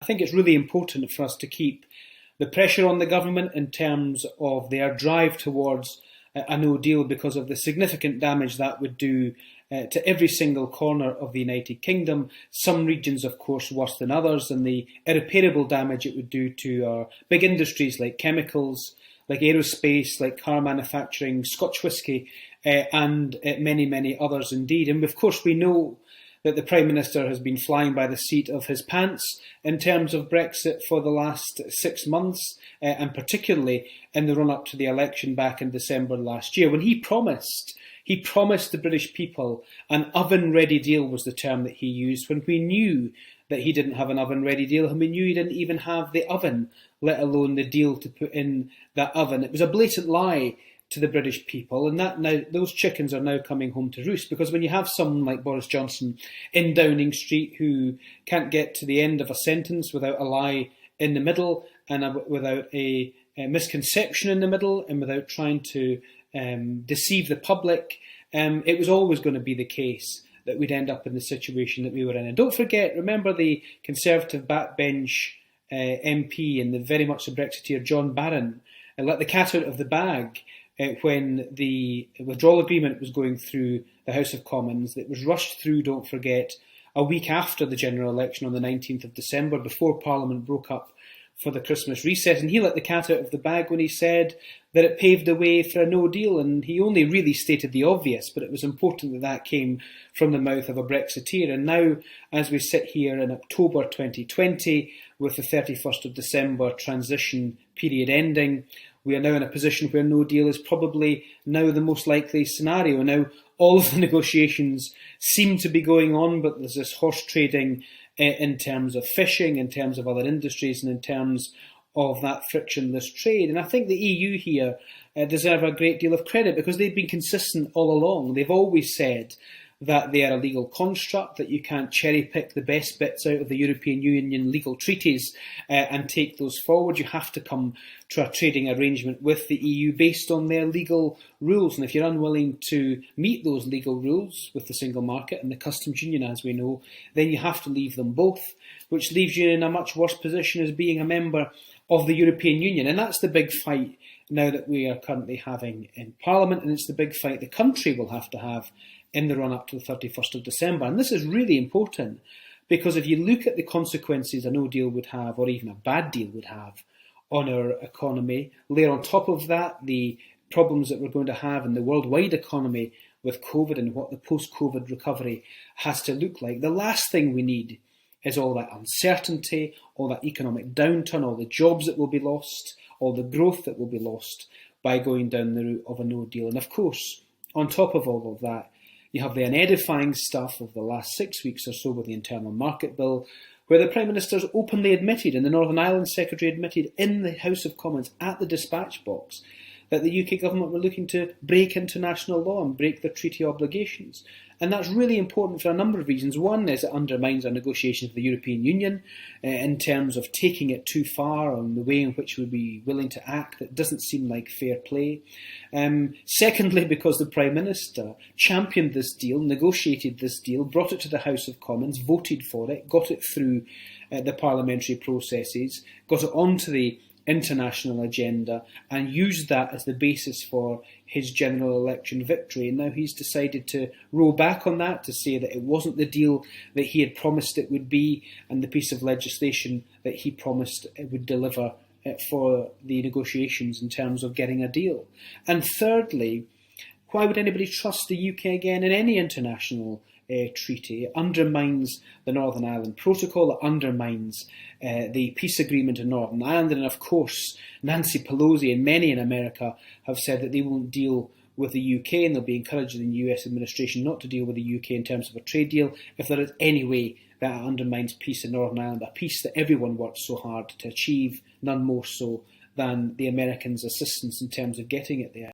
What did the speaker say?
I think it's really important for us to keep the pressure on the government in terms of their drive towards a no deal, because of the significant damage that would do to every single corner of the United Kingdom. Some regions, of course, worse than others, and the irreparable damage it would do to our big industries like chemicals, like aerospace, like car manufacturing, Scotch whisky, and many, many others indeed. And of course, we know that the Prime Minister has been flying by the seat of his pants in terms of Brexit for the last 6 months, and particularly in the run-up to the election back in December last year, when he promised the British people an oven-ready deal, was the term that he used, when we knew that he didn't have an oven-ready deal, and we knew he didn't even have the oven, let alone the deal to put in that oven. It was a blatant lie to the British people, and that now those chickens are now coming home to roost, because when you have someone like Boris Johnson in Downing Street who can't get to the end of a sentence without a lie in the middle, and without a misconception in the middle, and without trying to deceive the public, it was always going to be the case that we'd end up in the situation that we were in. And don't forget, remember the Conservative backbench MP and the very much the Brexiteer John Barron let the cat out of the bag when the withdrawal agreement was going through the House of Commons. It was rushed through, don't forget, a week after the general election on the 19th of December, before Parliament broke up for the Christmas recess, and he let the cat out of the bag when he said that it paved the way for a no deal. And he only really stated the obvious, but it was important that that came from the mouth of a Brexiteer. And now, as we sit here in October 2020, with the 31st of December transition period ending, we are now in a position where no deal is probably now the most likely scenario. Now, all of the negotiations seem to be going on, but there's this horse trading in terms of fishing, in terms of other industries, and in terms of that frictionless trade. And I think the EU here deserve a great deal of credit, because they've been consistent all along. They've always said that they are a legal construct, that you can't cherry pick the best bits out of the European Union legal treaties and take those forward. You have to come to a trading arrangement with the EU based on their legal rules. And if you're unwilling to meet those legal rules with the single market and the customs union, as we know, then you have to leave them both, which leaves you in a much worse position as being a member of the European Union. And that's the big fight now that we are currently having in Parliament, and it's the big fight the country will have to have in the run-up to the 31st of December. And this is really important, because if you look at the consequences a no deal would have, or even a bad deal would have, on our economy, layer on top of that the problems that we're going to have in the worldwide economy with COVID and what the post-COVID recovery has to look like, the last thing we need is all that uncertainty, all that economic downturn, all the jobs that will be lost, all the growth that will be lost by going down the route of a no deal. And of course, on top of all of that, you have the unedifying stuff of the last 6 weeks or so with the Internal Market Bill, where the Prime Minister's openly admitted, and the Northern Ireland Secretary admitted in the House of Commons at the dispatch box, that the UK government were looking to break international law and break their treaty obligations. And that's really important for a number of reasons. One is it undermines our negotiations with the European Union in terms of taking it too far on the way in which we'd be willing to act. That doesn't seem like fair play. Secondly, because the Prime Minister championed this deal, negotiated this deal, brought it to the House of Commons, voted for it, got it through the parliamentary processes, got it onto the international agenda, and used that as the basis for his general election victory. And now he's decided to roll back on that, to say that it wasn't the deal that he had promised it would be, and the piece of legislation that he promised it would deliver for the negotiations in terms of getting a deal. And thirdly, why would anybody trust the UK again in any international treaty? It undermines the Northern Ireland Protocol, it undermines the peace agreement in Northern Ireland, and of course Nancy Pelosi and many in America have said that they won't deal with the UK, and they'll be encouraging the US administration not to deal with the UK in terms of a trade deal if there is any way that undermines peace in Northern Ireland, a peace that everyone worked so hard to achieve, none more so than the Americans' assistance in terms of getting it there.